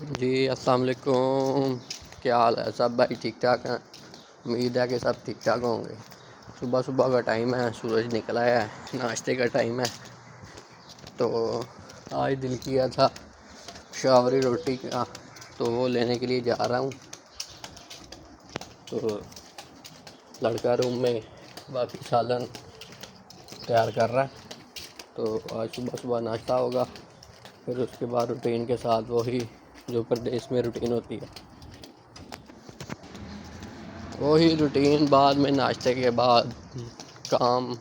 जी, अस्सलाम वालेकुम। क्या हाल है सब भाई? ठीक ठाक हैं? उम्मीद है कि सब ठीक ठाक होंगे। सुबह सुबह का टाइम है, सूरज निकला है, नाश्ते का टाइम है। तो आज दिल किया था शावरी रोटी का, तो वो लेने के लिए जा रहा हूँ। तो लड़का रूम में बाकी सालन तैयार कर रहा है। तो आज सुबह सुबह नाश्ता होगा, फिर उसके बाद रूटीन के साथ वही जो प्रदेश में रूटीन होती है वही रूटीन। बाद में नाश्ते के बाद काम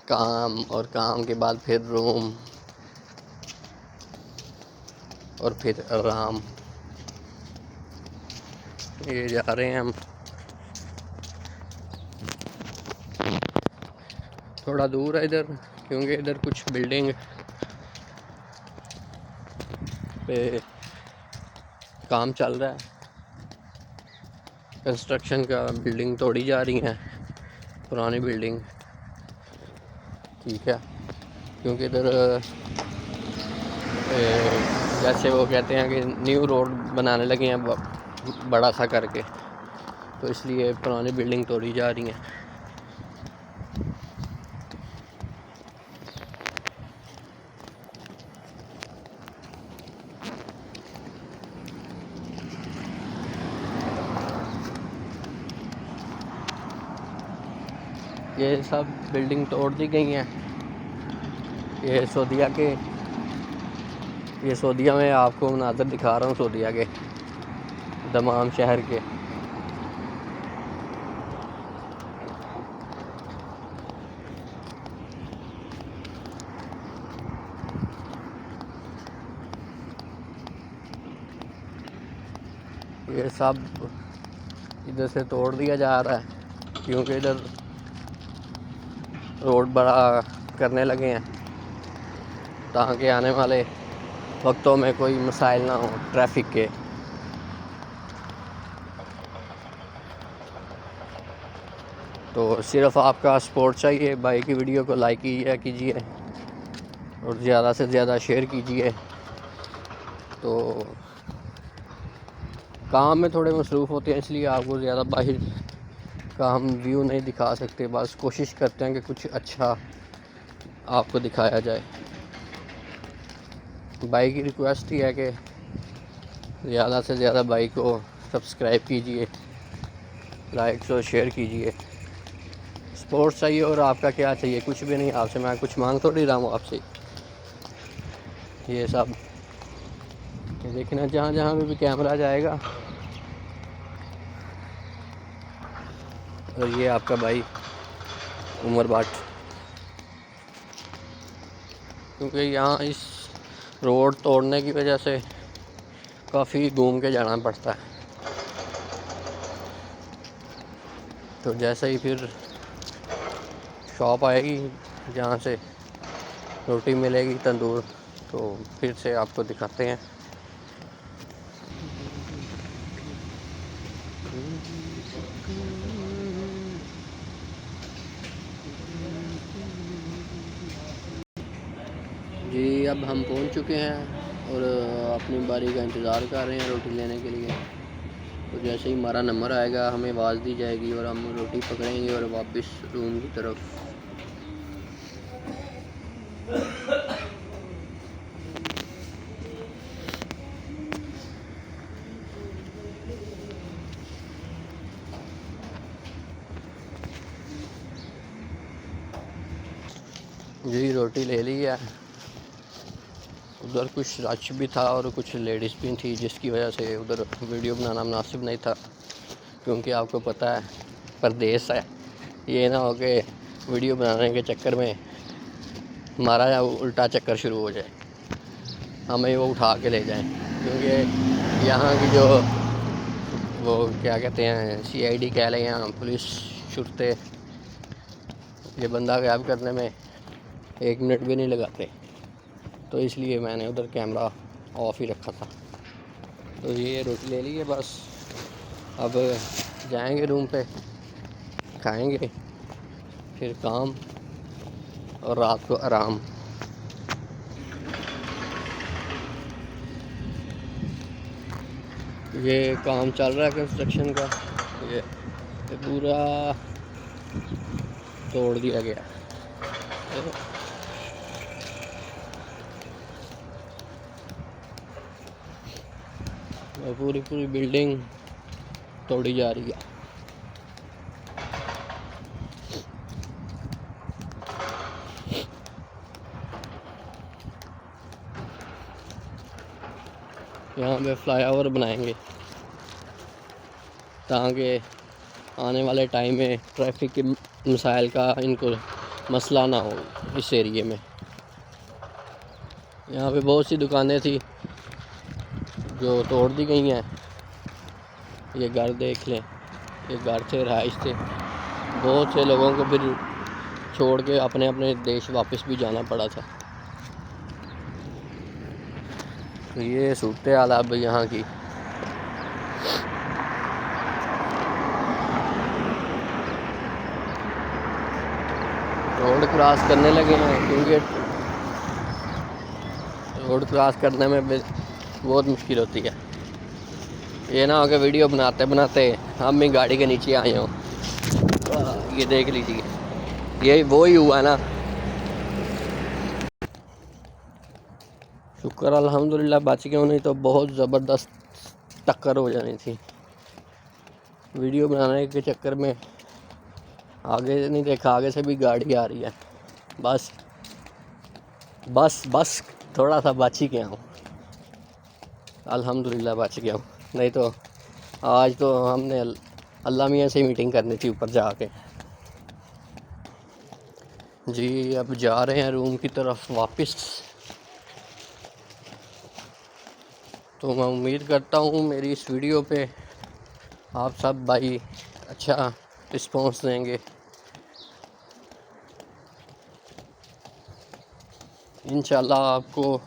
काम और काम के बाद फिर रूम और फिर आराम। ये जा रहे हैं हम थोड़ा दूर है इधर, क्योंकि इधर कुछ बिल्डिंग पे काम चल रहा है, कंस्ट्रक्शन का। बिल्डिंग तोड़ी जा रही है, पुरानी बिल्डिंग। ठीक है, क्योंकि इधर जैसे वो कहते हैं कि न्यू रोड बनाने लगे हैं बड़ा सा करके, तो इसलिए पुरानी बिल्डिंग तोड़ी जा रही है। ये सब बिल्डिंग तोड़ दी गई हैं। ये सऊदीया में आपको मनाज़र दिखा रहा हूँ, सऊदीया के दमाम शहर के। ये सब इधर से तोड़ दिया जा रहा है, क्योंकि इधर रोड बड़ा करने लगे हैं, ताकि आने वाले वक्तों में कोई मसाइल ना हो ट्रैफिक के। तो सिर्फ आपका सपोर्ट चाहिए। भाई की वीडियो को लाइक कीजिए और ज़्यादा से ज़्यादा शेयर कीजिए। तो काम में थोड़े मसरूफ़ होते हैं, इसलिए आपको ज़्यादा बाहर का हम व्यू नहीं दिखा सकते। बस कोशिश करते हैं कि कुछ अच्छा आपको दिखाया जाए। भाई की रिक्वेस्ट ही है कि ज़्यादा से ज़्यादा भाई को सब्सक्राइब कीजिए, लाइक और शेयर कीजिए। सपोर्ट चाहिए, और आपका क्या चाहिए? कुछ भी नहीं। आपसे मैं कुछ मांग थोड़ी रहा हूँ आपसे। ये सब देखना, जहाँ जहाँ भी कैमरा जाएगा। और ये आपका भाई उमर बाट, क्योंकि यहाँ इस रोड तोड़ने की वजह से काफ़ी घूम के जाना पड़ता है। तो जैसे ही फिर शॉप आएगी जहाँ से रोटी मिलेगी तंदूर, तो फिर से आपको दिखाते हैं। जी, अब हम पहुंच चुके हैं और अपनी बारी का इंतज़ार कर रहे हैं रोटी लेने के लिए। तो जैसे ही हमारा नंबर आएगा हमें आवाज़ दी जाएगी और हम रोटी पकड़ेंगे और वापस रूम की तरफ। जी, रोटी ले ली है। उधर कुछ रश भी था और कुछ लेडीज़ भी थी, जिसकी वजह से उधर वीडियो बनाना मुनासिब नहीं था, क्योंकि आपको पता है परदेस है। ये ना हो कि वीडियो बनाने के चक्कर में हमारा उल्टा चक्कर शुरू हो जाए, हमें वो उठा के ले जाएं। क्योंकि यहाँ की जो वो क्या कहते हैं, CID कह लें या पुलिस शुरते, ये बंदा गायब करने में 1 मिनट भी नहीं लगाते। तो इसलिए मैंने उधर कैमरा ऑफ ही रखा था। तो ये रोटी ले ली है बस। अब जाएंगे रूम पे, खाएंगे, फिर काम और रात को आराम। ये काम चल रहा है कंस्ट्रक्शन का। ये पूरा तोड़ दिया गया। और पूरी पूरी बिल्डिंग तोड़ी जा रही है। यहाँ पे फ्लाईओवर बनाएंगे ताकि आने वाले टाइम में ट्रैफिक के मसाइल का इनको मसला ना हो इस एरिए में। यहाँ पे बहुत सी दुकानें थी जो तोड़ दी गई हैं। ये घर देख लें, ये घर थे, रहाइश थे। बहुत से लोगों को फिर छोड़ के अपने अपने देश वापस भी जाना पड़ा था। तो ये सूरत हाल अब यहाँ की। रोड क्रॉस करने लगे हैं क्योंकि रोड क्रॉस करने में बहुत मुश्किल होती है। ये ना हो कि वीडियो बनाते बनाते हम भी गाड़ी के नीचे आए हों। ये देख लीजिए, ये वो ही हुआ ना। शुक्र अल्हम्दुलिल्लाह बच गए, नहीं तो बहुत ज़बरदस्त टक्कर हो जानी थी। वीडियो बनाने के चक्कर में आगे नहीं देखा, आगे से भी गाड़ी आ रही है। बस बस बस थोड़ा सा बच ही गया हूँ, अल्हम्दुलिल्लाह बच गया हूँ। नहीं तो आज तो हमने अल्लाह मियाँ से मीटिंग करनी थी ऊपर जाके। जी अब जा रहे हैं रूम की तरफ वापस। तो मैं उम्मीद करता हूँ मेरी इस वीडियो पे आप सब भाई अच्छा रिस्पॉन्स देंगे। इंशाल्लाह आपको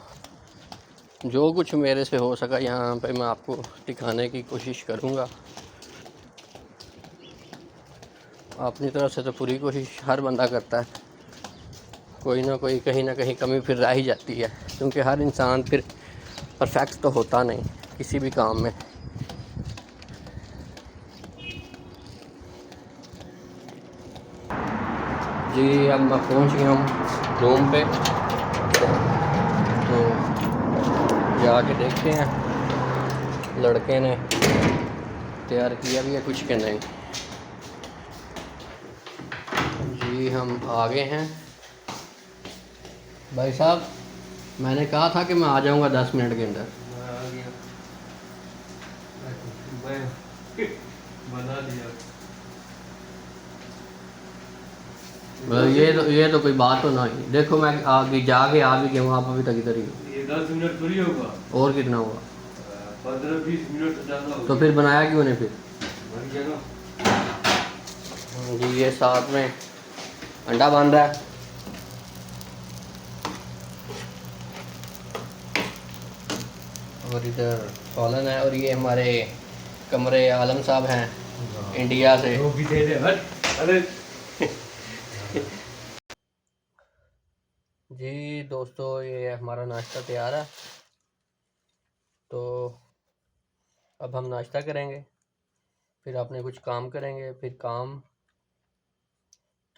जो कुछ मेरे से हो सका यहाँ पे मैं आपको दिखाने की कोशिश करूँगा। अपनी तरफ से तो पूरी कोशिश हर बंदा करता है, कोई ना कोई कहीं ना कहीं कमी फिर रह ही जाती है, क्योंकि हर इंसान फिर परफेक्ट तो होता नहीं किसी भी काम में। जी अब मैं पहुंच गया हूँ रूम पे, तो जाके देखते हैं लड़के ने तैयार किया भी है कुछ के नहीं। जी हम आ गए हैं भाई साहब, मैंने कहा था कि मैं आ जाऊंगा 10 मिनट के अंदर। बना दिया। ये तो कोई बात तो नहीं। देखो मैं आगे जाके आ भी गया हूँ, आप अभी तक इधर ही हो। ये 10 मिनट थोड़ी होगा, और कितना हुआ? 15-20 मिनट ज़्यादा होगा। तो फिर बनाया क्यों नहीं फिर? बन गया ना। जी ये साथ में अंडा बन रहा है और इधर कॉलन है, और ये हमारे कमरे आलम साहब हैं इंडिया से। वो भी दे दे हट। अरे जी दोस्तों ये हमारा नाश्ता तैयार है, तो अब हम नाश्ता करेंगे, फिर अपने कुछ काम करेंगे, फिर काम।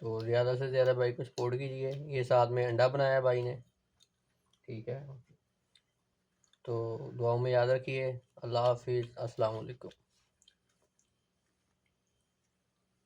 तो ज़्यादा से ज़्यादा भाई को सपोर्ट कीजिए। ये साथ में अंडा बनाया भाई ने, ठीक है। तो दुआओं में याद रखिए। अल्लाह हाफिज़, अस्सलाम वालेकुम।